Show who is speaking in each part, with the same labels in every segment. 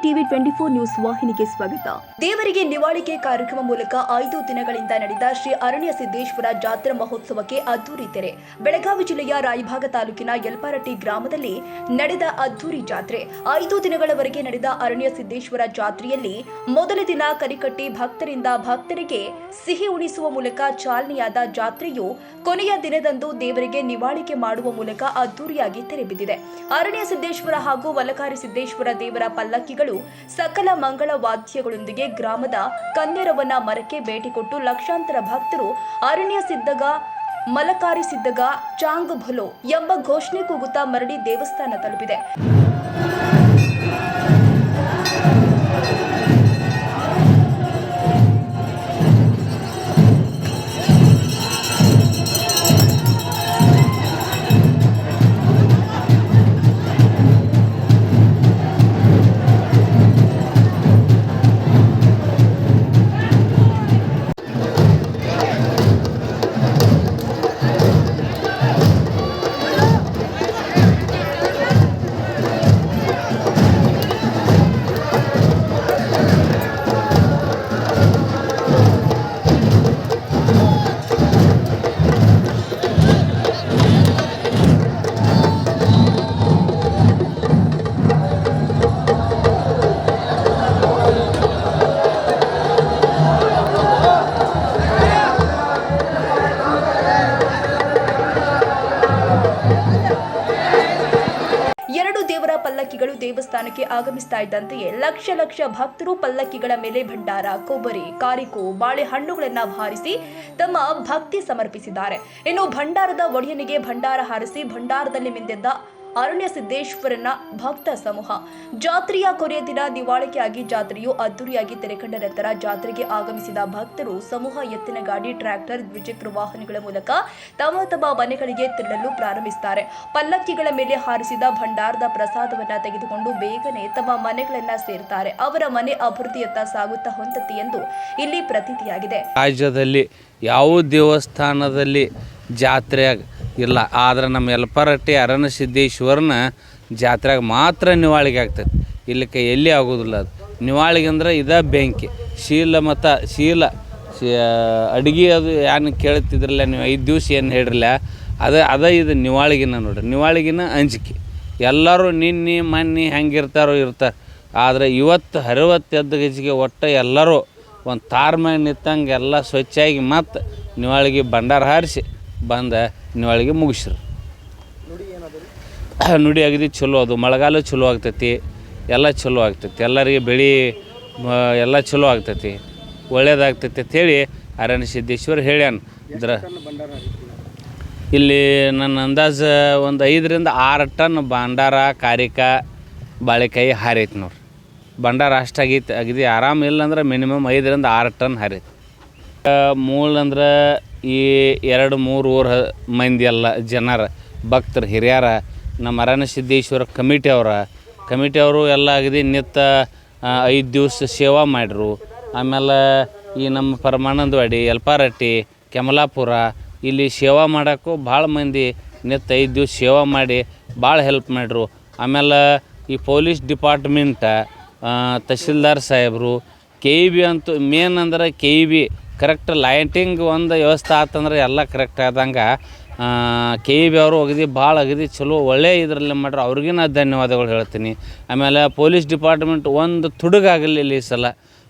Speaker 1: TV 24 news ವಾಹಿನಿಗೆ ಸ್ವಾಗತ. ದೇವರಿಗೆ ನಿವಾಳಿಕೆ ಕಾರ್ಯಕ್ರಮ ಮೂಲಕ 5 ದಿನಗಳಿಂದ ನಡೆದ ಶ್ರೀ ಅರಣ್ಯ ಸಿದ್ದೇಶ್ವರ ಜಾತ್ರಾ ಮಹೋತ್ಸವಕ್ಕೆ ಅದ್ದೂರಿ ತೆರೆ. ಬೆಳಗಾವಿ ಜಿಲ್ಲೆಯ ರಾಯಭಾಗ ತಾಲೂಕಿನ ಯಲ್ಪಾರಟ್ಟಿ ಗ್ರಾಮದಲ್ಲಿ ನಡೆದ ಅದ್ದೂರಿ ಜಾತ್ರೆ. 5 ದಿನಗಳವರೆಗೆ ನಡೆದ ಅರಣ್ಯ ಸಿದ್ದೇಶ್ವರ ಜಾತ್ರೆಯಲ್ಲಿ ಮೊದಲ ದಿನ ಕರಿಕಟ್ಟಿ ಭಕ್ತರಿಗೆ ಸಿಹಿ ಉಣಿಸುವ ಮೂಲಕ ಚಾಲನೆಯಾದ ಜಾತ್ರೆಯು ಕೊನೆಯ ದಿನದಂದು ದೇವರಿಗೆ ನಿವಾಳಿಕೆ ಮಾಡುವ ಮೂಲಕ ಅದ್ದೂರಿಯಾಗಿ ತೆರೆಬಿದ್ದಿದೆ. ಅರಣ್ಯ ಸಿದ್ದೇಶ್ವರ ಹಾಗೂ ವಲಕಾರಿ ಸಿದ್ದೇಶ್ವರ ದೇವರ ಪಲ್ಲಕ್ಕಿಗಳು ಸಕಲ ಮಂಗಳ ವಾದ್ಯಗಳೊಂದಿಗೆ ಗ್ರಾಮದ ಕನ್ನೆರವನ ಮರಕ್ಕೆ ಭೇಟಿ ಕೊಟ್ಟು ಲಕ್ಷಾಂತರ ಭಕ್ತರು ಅರಣ್ಯ ಸಿದ್ದಗ ಮಲಕಾರಿ ಸಿದ್ದಗ ಚಾಂಗ್ ಭಲೋ ಎಂಬ ಘೋಷಣೆ ಕೂಗುತ್ತಾ ಮರಳಿ ದೇವಸ್ಥಾನ ತಲುಪಿದೆ. ದೇವರ ಪಲ್ಲಕ್ಕಿಗಳು ದೇವಸ್ಥಾನಕ್ಕೆ ಆಗಮಿಸ್ತಾ ಇದ್ದಂತೆಯೇ ಲಕ್ಷ ಭಕ್ತರು ಪಲ್ಲಕ್ಕಿಗಳ ಮೇಲೆ ಭಂಡಾರ, ಕೊಬ್ಬರಿ, ಕಾರಿಕೋ, ಬಾಳೆಹಣ್ಣುಗಳನ್ನ ಹಾರಿಸಿ ತಮ್ಮ ಭಕ್ತಿ ಸಮರ್ಪಿಸಿದ್ದಾರೆ. ಇನ್ನು ಭಂಡಾರದ ಒಡೆಯನಿಗೆ ಭಂಡಾರ ಹಾರಿಸಿ ಭಂಡಾರದಲ್ಲಿ ಮಿಂದೆದ್ದ ಅರಣ್ಯ ಸಿದ್ದೇಶ್ವರನ ಭಕ್ತ ಸಮೂಹ. ಜಾತ್ರೆಯ ಕೊನೆಯ ದಿನ ದಿವಾಳಿಕೆಯಾಗಿ ಜಾತ್ರೆಯು ಅದ್ದೂರಿಯಾಗಿ ತೆರೆಕಂಡ ನಂತರ ಜಾತ್ರೆಗೆ ಆಗಮಿಸಿದ ಭಕ್ತರು ಸಮೂಹ ಎತ್ತಿನ ಗಾಡಿ, ಟ್ರ್ಯಾಕ್ಟರ್, ದ್ವಿಚಕ್ರ ವಾಹನಗಳ ಮೂಲಕ ತಮ್ಮ ಮನೆಗಳಿಗೆ ತೆರಳಲು ಪ್ರಾರಂಭಿಸುತ್ತಾರೆ. ಪಲ್ಲಕ್ಕಿಗಳ ಮೇಲೆ ಹಾರಿಸಿದ ಭಂಡಾರದ ಪ್ರಸಾದವನ್ನ ತೆಗೆದುಕೊಂಡು ಬೇಗನೆ ತಮ್ಮ ಮನೆಗಳನ್ನ ಸೇರ್ತಾರೆ. ಅವರ ಮನೆ ಅಭಿವೃದ್ಧಿಯತ್ತ ಸಾಗುತ್ತಾ ಹೊಂದತ್ತೆ ಎಂದು ಇಲ್ಲಿ ಪ್ರತೀತಿಯಾಗಿದೆ.
Speaker 2: ರಾಜ್ಯದಲ್ಲಿ ಯಾವ ದೇವಸ್ಥಾನದಲ್ಲಿ ಜಾತ್ರೆಯಾಗ ಇಲ್ಲ, ಆದ್ರೆ ನಮ್ಮ ಯಲ್ಪಾರಟ್ಟಿ ಅರಣ್ಯ ಸಿದ್ದೇಶ್ವರನ ಜಾತ್ರೆಯಾಗ ಮಾತ್ರ ನಿವಾಳಿಗೆ ಆಗ್ತದೆ. ಇಲ್ಲಕ್ಕೆ ಎಲ್ಲಿ ಆಗೋದಿಲ್ಲ. ಅದು ನಿವಾಳಿಗೆ ಅಂದ್ರೆ ಇದ ಬೆಂಕಿ ಶೀಲ ಅಡುಗೆ ಅದು ಏನು ಕೇಳ್ತಿದ್ರಲ್ಲ ನೀವು 5 ದಿವಸ ಏನು ಹೇಳಿರಲ್ಲ, ಅದ ಇದು ನಿವಾಳಿಗಿನ ನೋಡ್ರಿ. ನಿವಾಳಿಗಿನ ಅಂಜಿಕೆ ಎಲ್ಲರೂ ನಿನ್ನೆ ಮೊನ್ನೆ ಹೆಂಗಿರ್ತಾರೋ ಇರ್ತಾರೆ. ಆದರೆ ಇವತ್ತು 60 ಗಜಿಗೆ ಒಟ್ಟು ಎಲ್ಲರೂ ಒಂದು ತಾರ್ಮ್ಯಾಗ ನಿಂತಂಗೆ ಎಲ್ಲ ಸ್ವಚ್ಛಾಗಿ ಮತ್ತು ನಿವಾಳಿಗೆ ಭಂಡಾರ ಹಾರಿಸಿ ಬಂದ ನಿವಾಳಿಗೆ ಮುಗಿಸ್ರು. ನುಡಿ ಅಗದಿ ಚಲೋ, ಅದು ಮಳೆಗಾಲ ಚಲೋ ಆಗ್ತೈತಿ, ಎಲ್ಲ ಚಲೋ ಆಗ್ತೈತಿ, ಎಲ್ಲರಿಗೆ ಬೆಳೆ ಎಲ್ಲ ಚಲೋ ಆಗ್ತೈತಿ, ಒಳ್ಳೇದಾಗ್ತೈತಿ ಅಂಥೇಳಿ ಅರಣ್ಯ ಸಿದ್ದೇಶ್ವರ ಹೇಳ್ಯಾನ. ಇಲ್ಲಿ ನನ್ನ ಅಂದಾಜು ಒಂದು 5 ರಿಂದ 6 ಟನ್ ಭಂಡಾರ, ಕಾರಿಕ, ಬಾಳೆಕಾಯಿ ಹಾರೈತಿ ನೋಡ್ರಿ. ಭಂಡಾರ ಅಷ್ಟಾಗೈತಿ, ಅಗದಿ ಆರಾಮಿಲ್ಲ ಅಂದ್ರೆ ಮಿನಿಮಮ್ 5 ರಿಂದ 6 ಟನ್ ಹಾರೈತಿ. ಮೂಲ ಅಂದ್ರೆ ಈ 2-3 ಊರ ಮಂದಿ ಎಲ್ಲ ಜನರ ಭಕ್ತರು ಹಿರಿಯರ ನಮ್ಮ ಅರಣ್ಯ ಸಿದ್ದೇಶ್ವರ ಕಮಿಟಿಯವರು ಎಲ್ಲ ಅಗದಿ ನಿತ್ತ 5 ದಿವಸ ಸೇವಾ ಮಾಡಿರು. ಆಮೇಲೆ ಈ ನಮ್ಮ ಪರಮಾನಂದವಾಡಿ, ಯಲ್ಪಾರಟ್ಟಿ, ಕೆಮಲಾಪುರ ಇಲ್ಲಿ ಸೇವಾ ಮಾಡೋಕ್ಕೂ ಭಾಳ ಮಂದಿ ನಿತ್ತ 5 ದಿವಸ ಸೇವಾ ಮಾಡಿ ಭಾಳ ಹೆಲ್ಪ್ ಮಾಡಿರು. ಆಮೇಲೆ ಈ ಪೊಲೀಸ್ ಡಿಪಾರ್ಟ್ಮೆಂಟ, ತಹಶೀಲ್ದಾರ್ ಸಾಹೇಬರು, KEB ಅಂತೂ ಮೇನ್ ಅಂದ್ರೆ KEB ಕರೆಕ್ಟ್ ಲೈಟಿಂಗ್ ಒಂದು ವ್ಯವಸ್ಥೆ ಆತಂದ್ರೆ ಎಲ್ಲ ಕರೆಕ್ಟ್ ಆದಂಗೆ KEB ಅವರು ಅಗದಿ ಚಲೋ ಒಳ್ಳೆ ಇದರಲ್ಲಿ ಮಾಡ್ರು. ಅವ್ರಿಗೂ ನಾನು ಧನ್ಯವಾದಗಳು ಹೇಳ್ತೀನಿ. ಆಮೇಲೆ ಪೊಲೀಸ್ ಡಿಪಾರ್ಟ್ಮೆಂಟ್ ಒಂದು ತುಡುಗಾಗಲಿಲ್ಲ ಈ ಸಲ,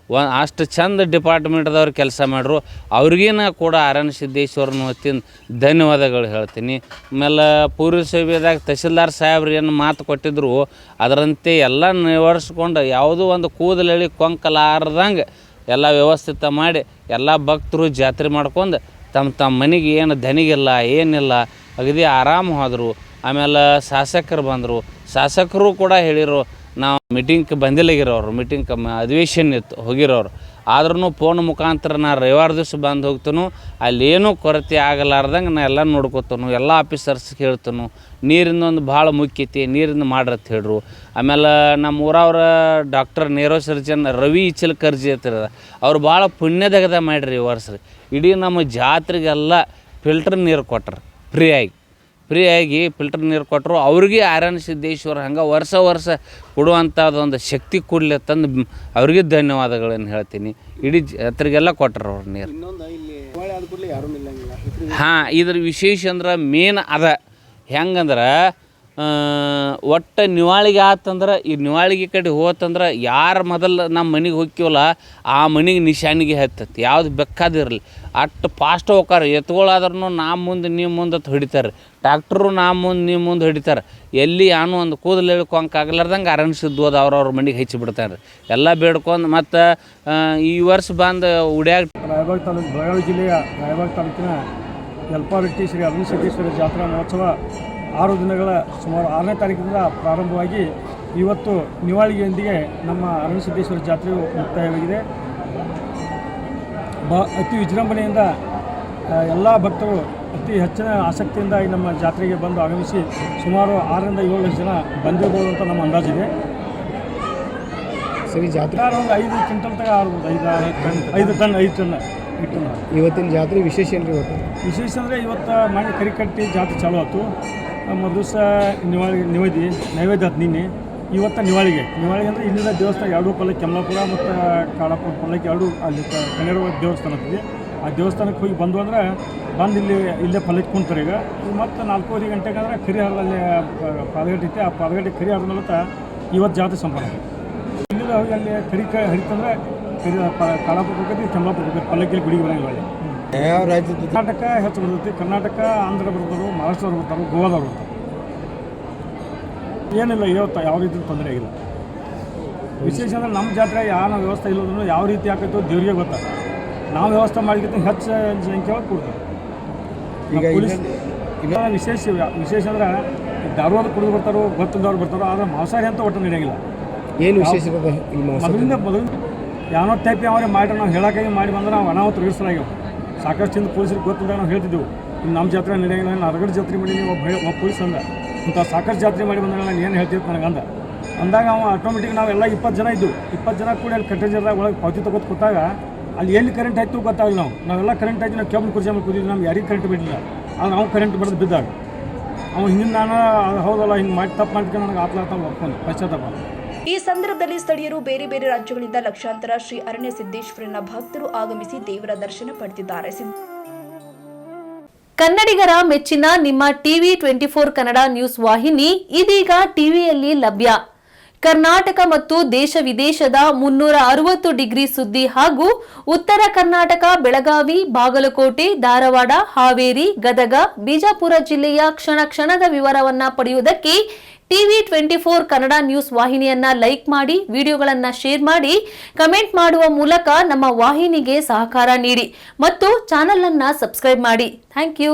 Speaker 2: ಅಷ್ಟು ಚಂದ ಡಿಪಾರ್ಟ್ಮೆಂಟ್ದವ್ರು ಕೆಲಸ ಮಾಡ್ರು. ಅವ್ರಿಗೇನ ಕೂಡ ಅರಣ್ಯ ಸಿದ್ದೇಶ್ವರನ ಹೊತ್ತಿನ ಧನ್ಯವಾದಗಳು ಹೇಳ್ತೀನಿ. ಆಮೇಲೆ ಪೂರ್ವ ಸೇವೆದಾಗ ತಹಶೀಲ್ದಾರ್ ಸಾಹೇಬ್ರು ಏನು ಮಾತು ಕೊಟ್ಟಿದ್ರು ಅದರಂತೆ ಎಲ್ಲ ನಿವಾರಿಸ್ಕೊಂಡು ಯಾವುದೂ ಒಂದು ಕೂದಲೆಳಿ ಕೊಂಕಲಾರ್ದಂಗೆ ಎಲ್ಲ ವ್ಯವಸ್ಥಿತ ಮಾಡಿ ಎಲ್ಲ ಭಕ್ತರು ಜಾತ್ರೆ ಮಾಡ್ಕೊಂಡು ತಮ್ಮ ಮನೆಗೆ ಏನು ದನಿಗಿಲ್ಲ ಏನಿಲ್ಲ ಅಗದಿ ಆರಾಮ ಹೋದರು. ಆಮೇಲೆ ಶಾಸಕರು ಬಂದರು, ಶಾಸಕರು ಕೂಡ ಹೇಳಿರು ನಾವು ಮೀಟಿಂಗ್ ಬಂದಿಲ್ಲಗಿರೋರು, ಮೀಟಿಂಗ್ ಅಧಿವೇಶನ ಇತ್ತು ಹೋಗಿರೋರು. ಆದ್ರೂ ಫೋನ್ ಮುಖಾಂತರ ನಾ ರವಿವಾರ ದಿವಸ ಬಂದು ಹೋಗ್ತನು, ಅಲ್ಲೇನೂ ಕೊರತೆ ಆಗಲಾರ್ದಂಗೆ ನಾ ಎಲ್ಲ ನೋಡ್ಕೊತನು, ಎಲ್ಲ ಆಫೀಸರ್ಸ್ಗೆ ಹೇಳ್ತನು ನೀರಿಂದ ಒಂದು ಭಾಳ ಮುಖ್ಯತೆ, ನೀರಿಂದ ಮಾಡ್ರತ್ ಹೇಳ್ರು. ಆಮೇಲೆ ನಮ್ಮ ಊರವ್ರ ಡಾಕ್ಟರ್ ನೇರೋ ಸರ್ಜನ್ ರವಿ ಇಚಲಕರ್ಜಿ ಅಂತಿರ, ಅವ್ರು ಭಾಳ ಪುಣ್ಯದಗದ ಮಾಡ್ರಿ ಈ ವರ್ಷ. ಇಡೀ ನಮ್ಮ ಜಾತ್ರೆಗೆಲ್ಲ ಫಿಲ್ಟರ್ ನೀರು ಕೊಟ್ರು ಫ್ರೀಯಾಗಿ. ಫ್ರೀಯಾಗಿ ಫಿಲ್ಟರ್ ನೀರು ಕೊಟ್ಟರು. ಅವ್ರಿಗೆ ಆರಣ್ಯ ಸಿದ್ದೇಶ್ವರ ಹಂಗೆ ವರ್ಷ ಕೊಡುವಂಥದ್ದೊಂದು ಶಕ್ತಿ ಕೊಡಲಿ ತಂದು ಅವ್ರಿಗೆ ಧನ್ಯವಾದಗಳನ್ನು ಹೇಳ್ತೀನಿ. ಇಡೀ ಜಾತ್ರೆಗೆಲ್ಲ ಕೊಟ್ಟರು ಅವ್ರು ನೀರು. ಹಾಂ, ಇದ್ರ ವಿಶೇಷ ಅಂದ್ರೆ ಮೇನ್ ಅದ ಹೆಂಗಂದ್ರೆ ಒಟ್ಟು ನಿವಾಳಿಗೆ ಆತಂದ್ರೆ ಈ ನಿವಾಳಿಗೆ ಕಡೆ ಹೋತಂದ್ರೆ ಯಾರು ಮೊದಲು ನಮ್ಮ ಮನೆಗೆ ಹೋಗ್ತೀವಲ್ಲ ಆ ಮನೆಗೆ ನಿಶಾನಿಗೆ ಹತ್ತತ್ತೆ. ಯಾವ್ದು ಬೇಕಾದಿರಲಿ ಅಷ್ಟು ಫಾಸ್ಟ್ ಹೋಗಾರೆ. ಎತ್ಗಳಾದ್ರೂ ನಾ ಮುಂದೆ ನೀವು ಮುಂದೆ ಹೊಡಿತಾರೆ, ಟ್ಯಾಕ್ಟ್ರು ನಾ ಮುಂದೆ ನೀವು ಮುಂದೆ ಹೊಡಿತಾರೆ. ಎಲ್ಲಿ ಯಾನು ಒಂದು ಕೂದಲು ಹೇಳ್ಕೊಂಕ ಆಗ್ಲಾರ್ದಂಗೆ ಅರಣಿಸಿದ್ದು ಅದು ಅವ್ರವ್ರ ಮನೆಗೆ ಹೆಚ್ಚಿ ಬಿಡ್ತಾರೆ. ಎಲ್ಲ ಬೇಡ್ಕೊಂಡು ಮತ್ತು ಈ ವರ್ಷ ಬಂದು ಉಡ್ಯಾಗ
Speaker 3: ರಾಯಬಾಗ ತಾಲೂಕು, ಬೆಳಗಾವಿ ಜಿಲ್ಲೆಯ ರಾಯಬಾಗ ತಾಲೂಕಿನ ಯಲ್ಪಾರಟ್ಟಿ ಶ್ರೀ ಅರಣ್ಯ ಸಿದ್ದೇಶ್ವರ ಜಾತ್ರಾ ಮಹೋತ್ಸವ 6 ದಿನಗಳ ಸುಮಾರು 6ನೇ ತಾರೀಕಿನಿಂದ ಪ್ರಾರಂಭವಾಗಿ ಇವತ್ತು ನಿವಾಳಿಗೆಯೊಂದಿಗೆ ನಮ್ಮ ಅರಣ್ಯ ಸಿದ್ದೇಶ್ವರ ಜಾತ್ರೆಯು ಮುಕ್ತಾಯವಾಗಿದೆ. ಅತಿ ವಿಜೃಂಭಣೆಯಿಂದ ಎಲ್ಲ ಭಕ್ತರು ಅತಿ ಹೆಚ್ಚಿನ ಆಸಕ್ತಿಯಿಂದ ಈ ನಮ್ಮ ಜಾತ್ರೆಗೆ ಬಂದು ಆಗಮಿಸಿ ಸುಮಾರು 6ರಿಂದ 7 ಲಕ್ಷ ಜನ ಬಂದಿರ್ಬೋದು ಅಂತ ನಮ್ಮ ಅಂದಾಜಿದೆ.
Speaker 4: ಸರಿ, ಜಾತ್ರೆ
Speaker 3: ಒಂದು 5 ಕ್ವಿಂಟಲ್ ತಗ ಆಗ್ಬೋದು, 5 ಟನ್ ಇಟ್ಟು.
Speaker 4: ಇವತ್ತಿನ ಜಾತ್ರೆ ವಿಶೇಷ ಏನು ರೀ? ಇವತ್ತು
Speaker 3: ವಿಶೇಷ ಅಂದರೆ ಇವತ್ತು ಮಣ್ಣು ಕರಿಕಟ್ಟಿ ಜಾತ್ರೆ ಚಾಲು ಆಯ್ತು. ಮೊದಲು ಸಹ ನೈವೇದ್ಯ ಆಯ್ತು ನಿನ್ನೆ. ಇವತ್ತು ನಿವಾಳಿಗೆ ಅಂದರೆ ಇಲ್ಲಿಂದ ದೇವಸ್ಥಾನ 2 ಪಲ್ಲಕ್ಕಿ, ಕೆಮ್ಲಾಪುರ ಮತ್ತು ಕಾಳಾಪುರ ಪಲ್ಲಕ್ಕಿ 2 ಅಲ್ಲಿ ಕನ್ನೇರ ದೇವಸ್ಥಾನ ಇದೆ. ಆ ದೇವಸ್ಥಾನಕ್ಕೆ ಹೋಗಿ ಬಂದು ಅಂದರೆ ಬಂದು ಇಲ್ಲೇ ಪಲ್ಲಕ್ಕಿ ಕುಂತಾರೆ. ಈಗ ಮತ್ತು 4:30 ಗಂಟೆಗೆ ಅಂದರೆ ಕರಿಹರಲ್ಲಿ ಪಾದಗಟ್ಟೆ ಐತೆ. ಆ ಪಾದಗಟ್ಟೆ ಕರಿ ಆದ ಮೂಲಕ ಇವತ್ತು ಜಾತ್ರೆ ಸಂಪನ್ನ. ಇಲ್ಲಿಂದ ಹೋಗಿ ಅಲ್ಲಿ ಕರಿ ಹರಿತಂದ್ರೆ ಕಾಳಾಪುರ ಹೋಗ್ತೈತಿ, ಕೆಮ್ಲಾಪುರ ಹೋಗ್ತೈತಿ. ಪಲ್ಲಕ್ಕಿಯಲ್ಲಿ ಗುಡಿಗೆ ಬರೋಂಗಿಲ್ಲ.
Speaker 4: ಯಾವ ರಾಜ್ಯದ?
Speaker 3: ಕರ್ನಾಟಕ ಹೆಚ್ಚು ಬರ್ತೈತಿ. ಕರ್ನಾಟಕ, ಆಂಧ್ರ ಬರ್ತಾರೆ, ಮಹಾರಾಷ್ಟ್ರದವ್ರು ಬರ್ತಾರೆ, ಗೋವಾದವ್ರು ಬರ್ತಾರೆ. ಏನಿಲ್ಲ, ಇವತ್ತು ಯಾವ ರೀತಿ ತೊಂದರೆ ಆಗಿಲ್ಲ. ವಿಶೇಷ ಅಂದರೆ ನಮ್ಮ ಜಾತ್ರೆ ಯಾವ ವ್ಯವಸ್ಥೆ ಇಲ್ಲದ್ರೂ ಯಾವ ರೀತಿ ಆಕೈತೋ ದೇವರಿಗೆ ಗೊತ್ತ. ನಾವು ವ್ಯವಸ್ಥೆ ಮಾಡಿದ್ರೆ ಹೆಚ್ಚು ಸಂಖ್ಯೆ ಕೊಡ್ತಾರೆ. ಈಗ ಪೊಲೀಸ್ ವಿಶೇಷ ಅಂದ್ರೆ ಧಾರವಾಡ ಕುಡಿದು ಬರ್ತಾರೋ, ಗೊತ್ತಿದ್ದವ್ರು ಬರ್ತಾರೋ. ಆದರೆ ಮಾಂಸಾಹಾರಿ ಅಂತ ಒಟ್ಟು ನಡೆಯಂಗಿಲ್ಲ.
Speaker 4: ಏನು ವಿಶೇಷ
Speaker 3: ಮೊದಲು ಯಾವನೋ ಟೈಪ್ ಯಾವೇ ಮಾಡಿ ನಾವು ಹೇಳೋಕ್ಕಾಗಿ ಮಾಡಿ ಬಂದ್ರೆ ನಾವು ಅನಾಹುತ ರಿಗಿಸಲಾಗ್ಯಾವ. ಸಾಕಷ್ಟು ಹಿಂದೆ ಪೊಲೀಸರಿಗೆ ಗೊತ್ತಿದ್ದಾಗ ನಾವು ಹೇಳ್ತಿದ್ದೆವು, ಇನ್ನು ನಮ್ಮ ಜಾತ್ರೆ ನಡೆಯಂಗಿಲ್ಲ. ನಾನು ಅರಗಡ ಜಾತ್ರೆ ಮಾಡಿ ಒಬ್ಬ ಪೊಲೀಸ್ ಅಂದ, ಇಂಥ ಸಾಕಷ್ಟು ಜಾತ್ರೆ ಮಾಡಿ ಬಂದಾಗ ನಾನು ಏನು ಹೇಳ್ತಿತ್ತು ನನಗೆ ಅಂದಾಗ ಅವ ಆಟೋಮೆಟಿಕ್ ನಾವೆಲ್ಲ 20 ಜನ ಇದ್ದು 20 ಜನ ಕೂಡ ಅಲ್ಲಿ ಕಟ್ಟೆಜರ್ದಾಗ ಒಳಗೆ ಪಾವತಿ ತಗೋದು ಕೂತಾಗ ಅಲ್ಲಿ ಎಲ್ಲಿ ಕರೆಂಟ್ ಆಯಿತು ಗೊತ್ತಾಗಲ್ಲ. ನಾವೆಲ್ಲ ಕರೆಂಟ್ ಆಯ್ತು, ನಾವು ಕೇಬಲ್ ಕುರ್ಚಿ ಮೇಲೆ ಕೂತಿದ್ವಿ, ನಮ್ಗೆ ಯಾರಿಗೆ ಕರೆಂಟ್ ಬಿಡಲಿಲ್ಲ. ಆದ್ರೆ ಅವ್ನು ಕರೆಂಟ್ ಬಡ್ದು ಬಿದ್ದಾಗ ಅವ್ನು ಹಿಂದಿನ ನಾನು ಹೌದಲ್ಲ ಹಿಂಗೆ ಮಾಡಿ ತಪ್ಪು ಮಾಡ್ಕೊಂಡು ನನಗೆ ಆತ್ಲಾತ ಒಪ್ಕೊಂಡು ಪಶ್ಚಾತ್ತಾಪ.
Speaker 1: ಈ ಸಂದರ್ಭದಲ್ಲಿ ಸ್ಥಳೀಯರು ಬೇರೆ ಬೇರೆ ರಾಜ್ಯಗಳಿಂದ ಲಕ್ಷಾಂತರ ಶ್ರೀ ಅರಣ್ಯ ಸಿದ್ದೇಶ್ವರನ ಭಕ್ತರು ಆಗಮಿಸಿ ದೇವರ ದರ್ಶನ ಪಡೆದಿದ್ದಾರೆ.
Speaker 5: ಕನ್ನಡಿಗರ ಮೆಚ್ಚಿನ ನಿಮ್ಮ ಟಿವಿ 24 ಕನ್ನಡ ನ್ಯೂಸ್ ವಾಹಿನಿ ಇದೀಗ ಟಿವಿಯಲ್ಲಿ ಲಭ್ಯ. ಕರ್ನಾಟಕ ಮತ್ತು ದೇಶ ವಿದೇಶದ 360 ಡಿಗ್ರಿ ಸುದ್ದಿ ಹಾಗೂ ಉತ್ತರ ಕರ್ನಾಟಕ, ಬೆಳಗಾವಿ, ಬಾಗಲಕೋಟೆ, ಧಾರವಾಡ, ಹಾವೇರಿ, ಗದಗ, ಬಿಜಾಪುರ ಜಿಲ್ಲೆಯ ಕ್ಷಣ ಕ್ಷಣದ ವಿವರವನ್ನ ಪಡೆಯುವುದಕ್ಕೆ ಟಿವಿ 24 ಕನ್ನಡ ನ್ಯೂಸ್ ವಾಹಿನಿಯನ್ನ ಲೈಕ್ ಮಾಡಿ, ವಿಡಿಯೋಗಳನ್ನ ಶೇರ್ ಮಾಡಿ, ಕಮೆಂಟ್ ಮಾಡುವ ಮೂಲಕ ನಮ್ಮ ವಾಹಿನಿಗೆ ಸಹಕಾರ ನೀಡಿ ಮತ್ತು ಚಾನೆಲ್ ಅನ್ನ ಸಬ್ಸ್ಕ್ರೈಬ್ ಮಾಡಿ. Thank you.